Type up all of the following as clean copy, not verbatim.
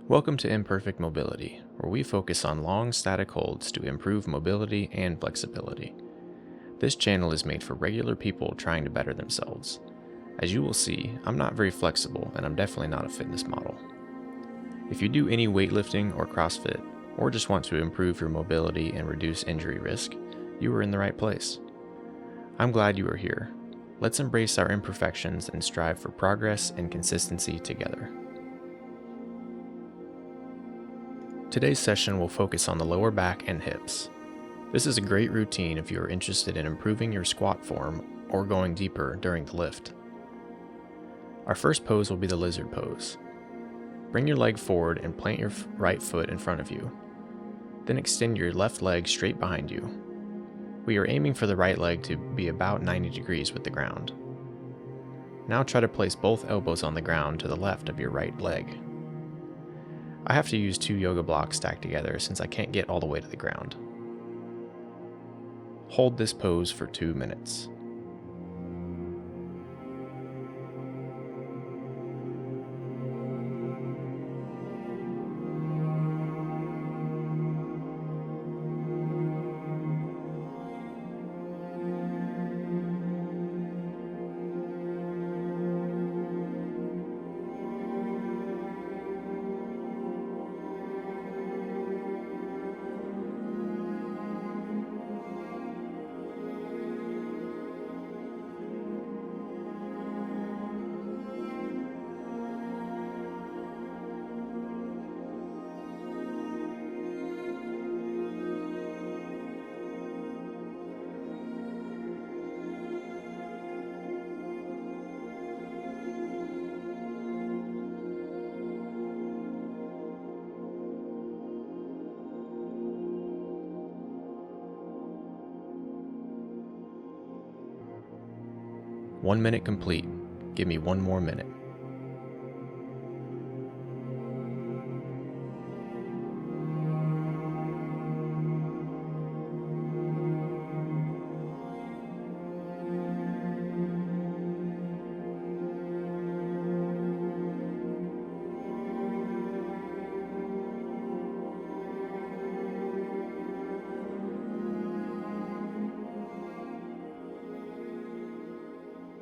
Welcome to Imperfect Mobility, where we focus on long static holds to improve mobility and flexibility. This channel is made for regular people trying to better themselves. As you will see, I'm not very flexible and I'm definitely not a fitness model. If you do any weightlifting or CrossFit, or just want to improve your mobility and reduce injury risk, you are in the right place. I'm glad you are here. Let's embrace our imperfections and strive for progress and consistency together. Today's session will focus on the lower back and hips. This is a great routine if you are interested in improving your squat form or going deeper during the lift. Our first pose will be the lizard pose. Bring your leg forward and plant your right foot in front of you. Then extend your left leg straight behind you. We are aiming for the right leg to be about 90 degrees with the ground. Now try to place both elbows on the ground to the left of your right leg. I have to use 2 yoga blocks stacked together since I can't get all the way to the ground. Hold this pose for 2 minutes. One minute complete. Give me one more minute.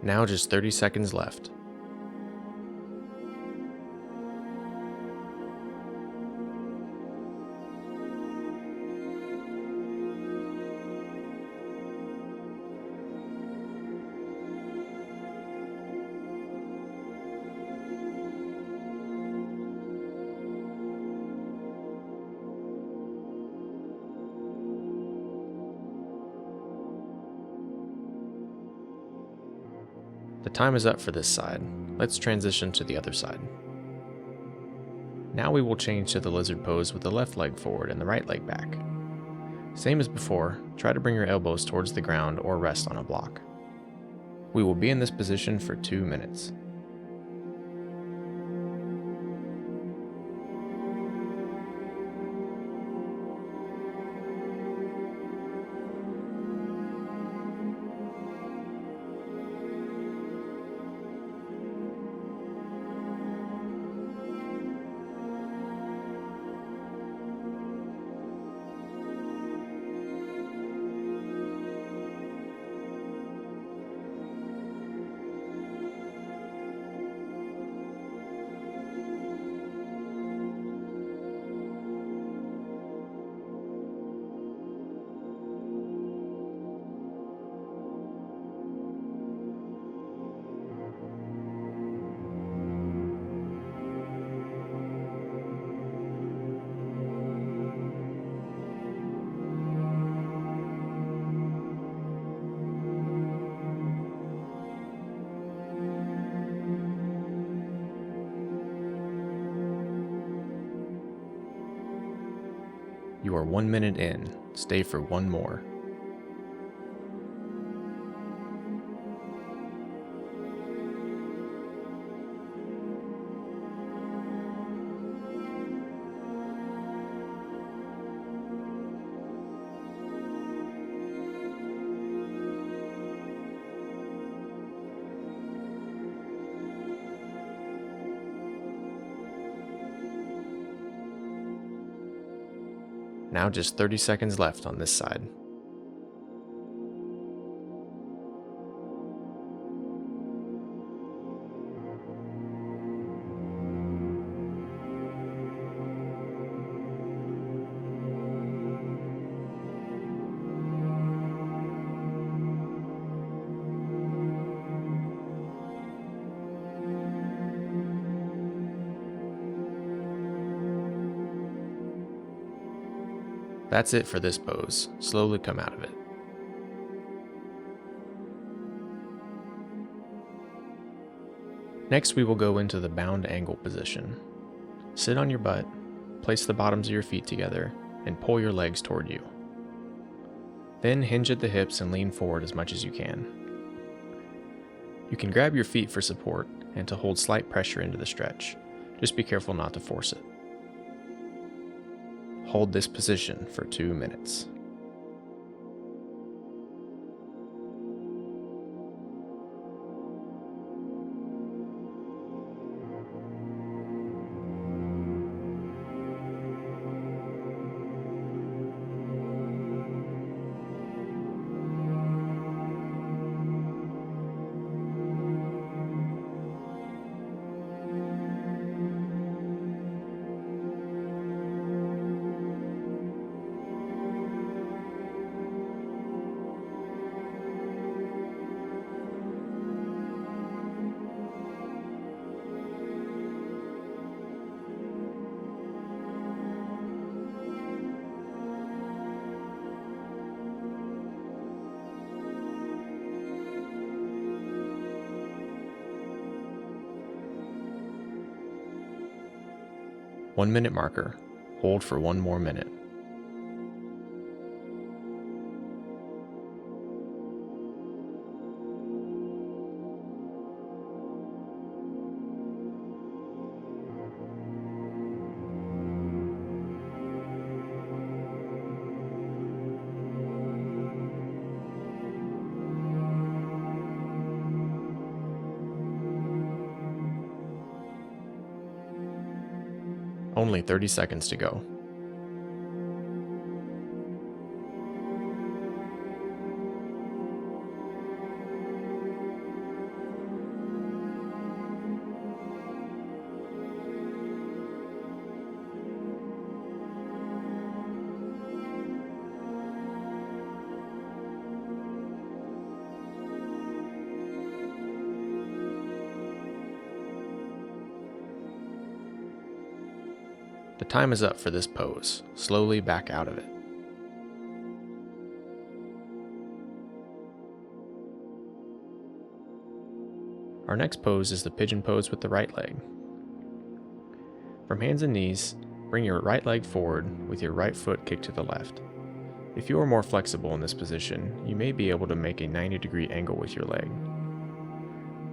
Now just 30 seconds left. The time is up for this side. Let's transition to the other side. Now we will change to the lizard pose with the left leg forward and the right leg back. Same as before, try to bring your elbows towards the ground or rest on a block. We will be in this position for 2 minutes. You are 1 minute in. Stay for one more. Now just 30 seconds left on this side. That's it for this pose. Slowly come out of it. Next, we will go into the bound angle position. Sit on your butt, place the bottoms of your feet together, and pull your legs toward you. Then hinge at the hips and lean forward as much as you can. You can grab your feet for support and to hold slight pressure into the stretch. Just be careful not to force it. Hold this position for 2 minutes. One-minute marker. Hold for 1 more minute. Only 30 seconds to go. The time is up for this pose. Slowly back out of it. Our next pose is the pigeon pose with the right leg. From hands and knees, bring your right leg forward with your right foot kicked to the left. If you are more flexible in this position, you may be able to make a 90-degree angle with your leg.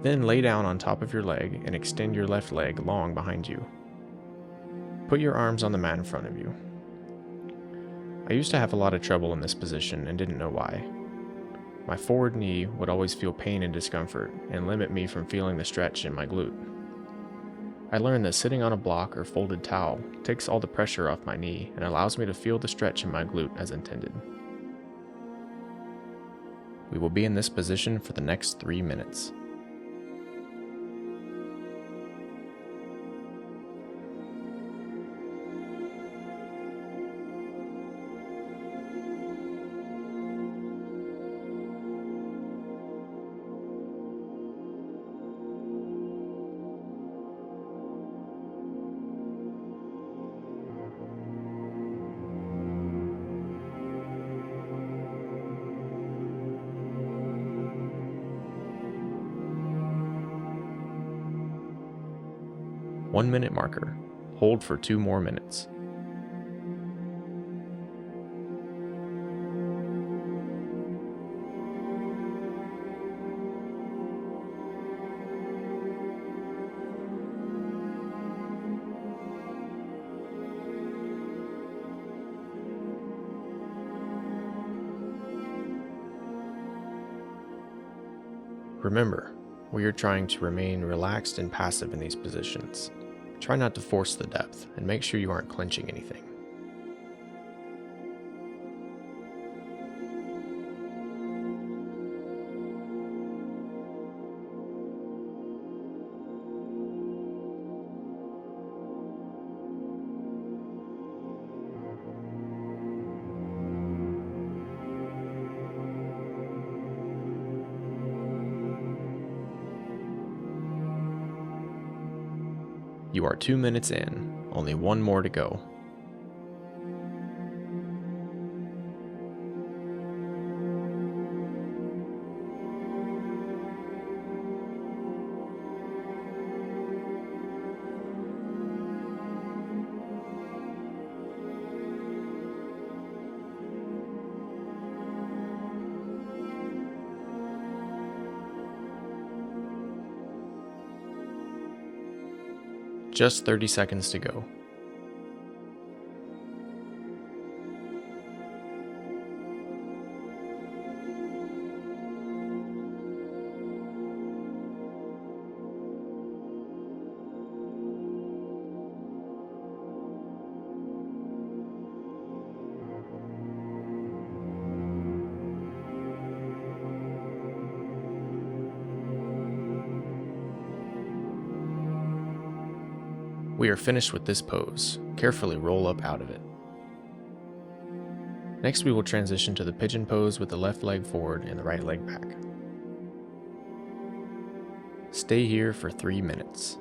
Then lay down on top of your leg and extend your left leg long behind you. Put your arms on the mat in front of you. I used to have a lot of trouble in this position and didn't know why. My forward knee would always feel pain and discomfort and limit me from feeling the stretch in my glute. I learned that sitting on a block or folded towel takes all the pressure off my knee and allows me to feel the stretch in my glute as intended. We will be in this position for the next 3 minutes. One-minute marker. Hold for 2 more minutes. Remember, we are trying to remain relaxed and passive in these positions. Try not to force the depth, and make sure you aren't clenching anything. You are 2 minutes in, only one more to go. Just 30 seconds to go. We are finished with this pose. Carefully roll up out of it. Next, we will transition to the pigeon pose with the left leg forward and the right leg back. Stay here for 3 minutes.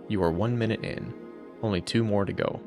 You are 1 minute in, only 2 more to go.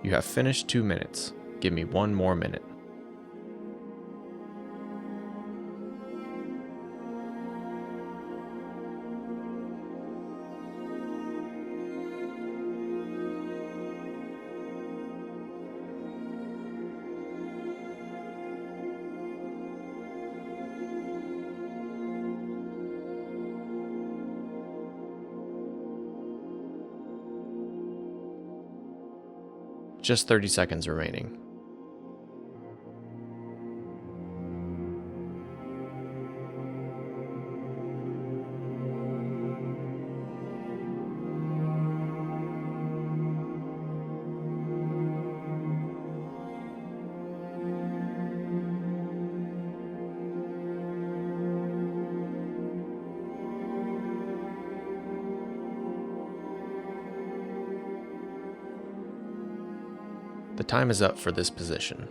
You have finished 2 minutes. Give me 1 more minute. Just 30 seconds remaining. The time is up for this position.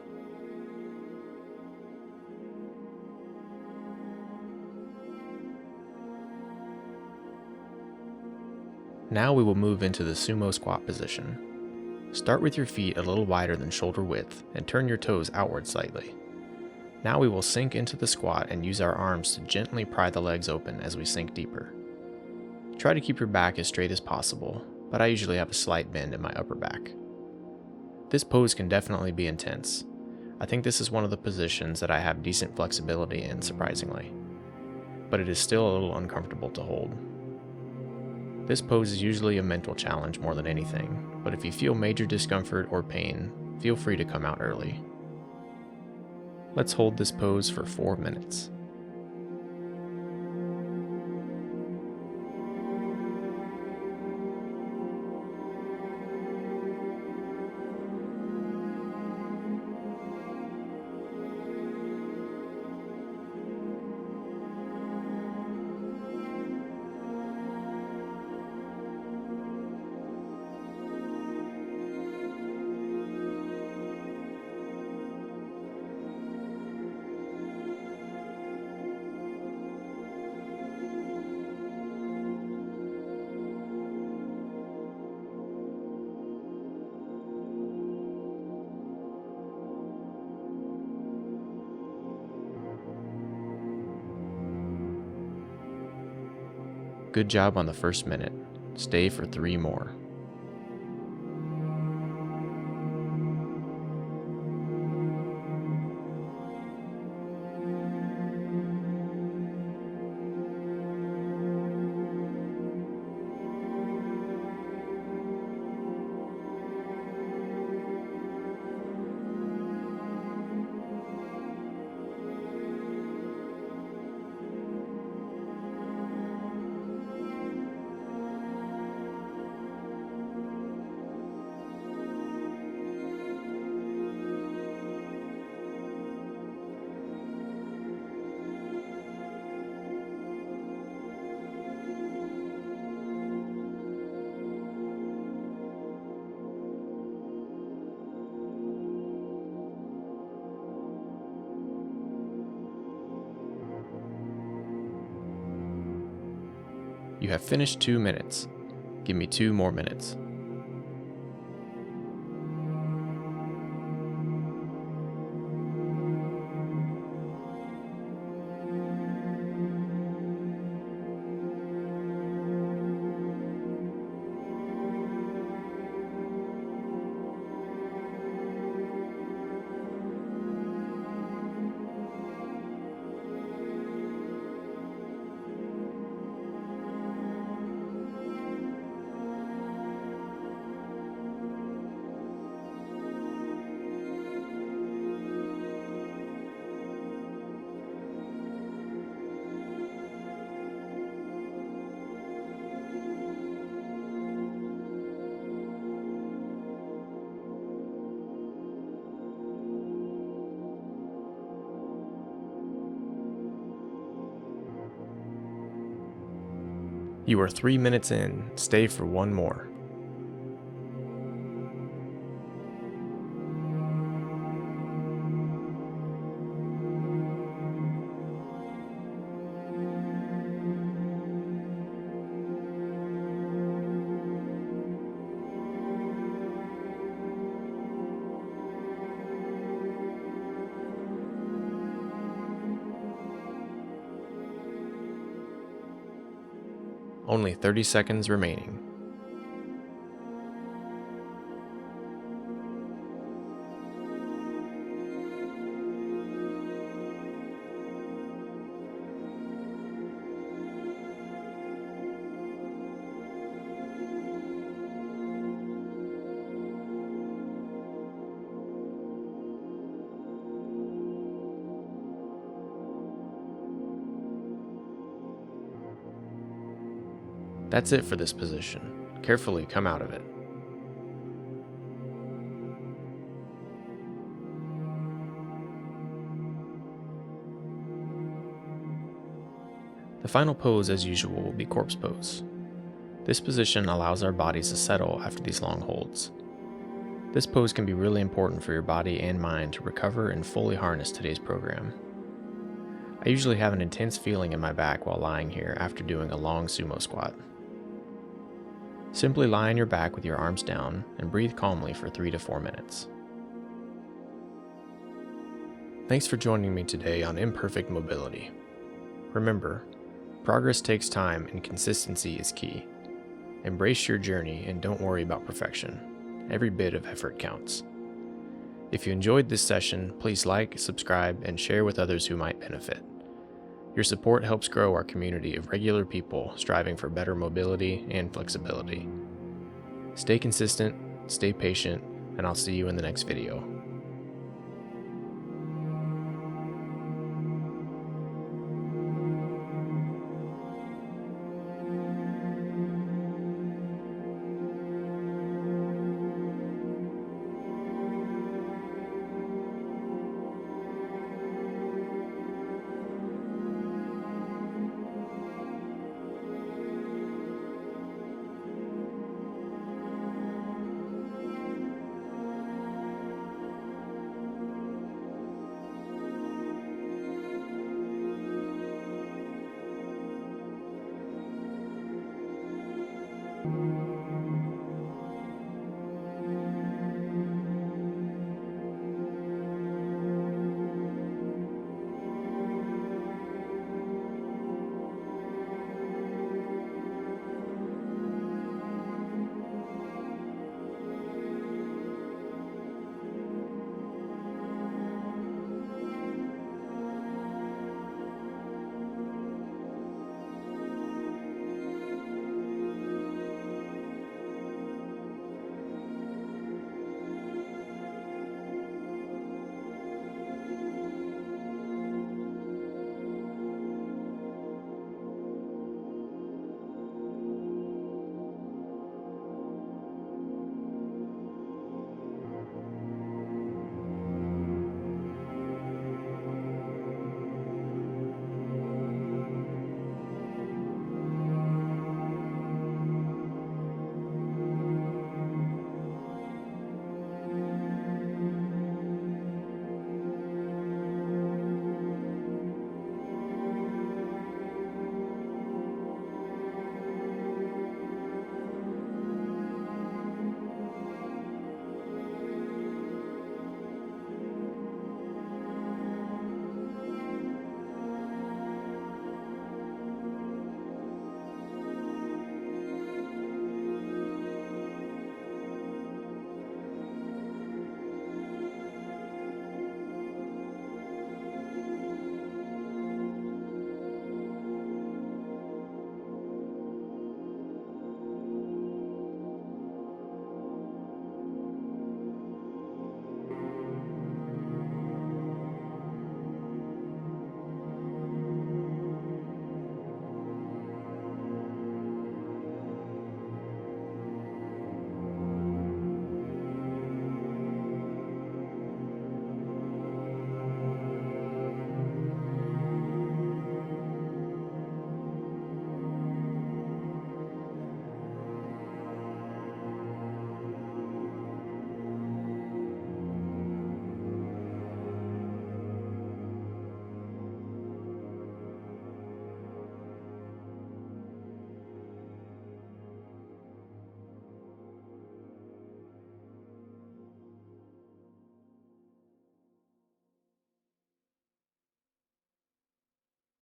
Now we will move into the Sumo Squat position. Start with your feet a little wider than shoulder width and turn your toes outward slightly. Now we will sink into the squat and use our arms to gently pry the legs open as we sink deeper. Try to keep your back as straight as possible, but I usually have a slight bend in my upper back. This pose can definitely be intense. I think this is one of the positions that I have decent flexibility in, surprisingly, but it is still a little uncomfortable to hold. This pose is usually a mental challenge more than anything, but if you feel major discomfort or pain, feel free to come out early. Let's hold this pose for 4 minutes. Good job on the first minute. Stay for 3 more. You have finished 2 minutes. Give me 2 more minutes. You are 3 minutes in. Stay for 1 more. Only 30 seconds remaining. That's it for this position. Carefully come out of it. The final pose, as usual, will be corpse pose. This position allows our bodies to settle after these long holds. This pose can be really important for your body and mind to recover and fully harness today's program. I usually have an intense feeling in my back while lying here after doing a long sumo squat. Simply lie on your back with your arms down and breathe calmly for 3 to 4 minutes. Thanks for joining me today on Imperfect Mobility. Remember, progress takes time and consistency is key. Embrace your journey and don't worry about perfection. Every bit of effort counts. If you enjoyed this session, please like, subscribe, and share with others who might benefit. Your support helps grow our community of regular people striving for better mobility and flexibility. Stay consistent, stay patient, and I'll see you in the next video.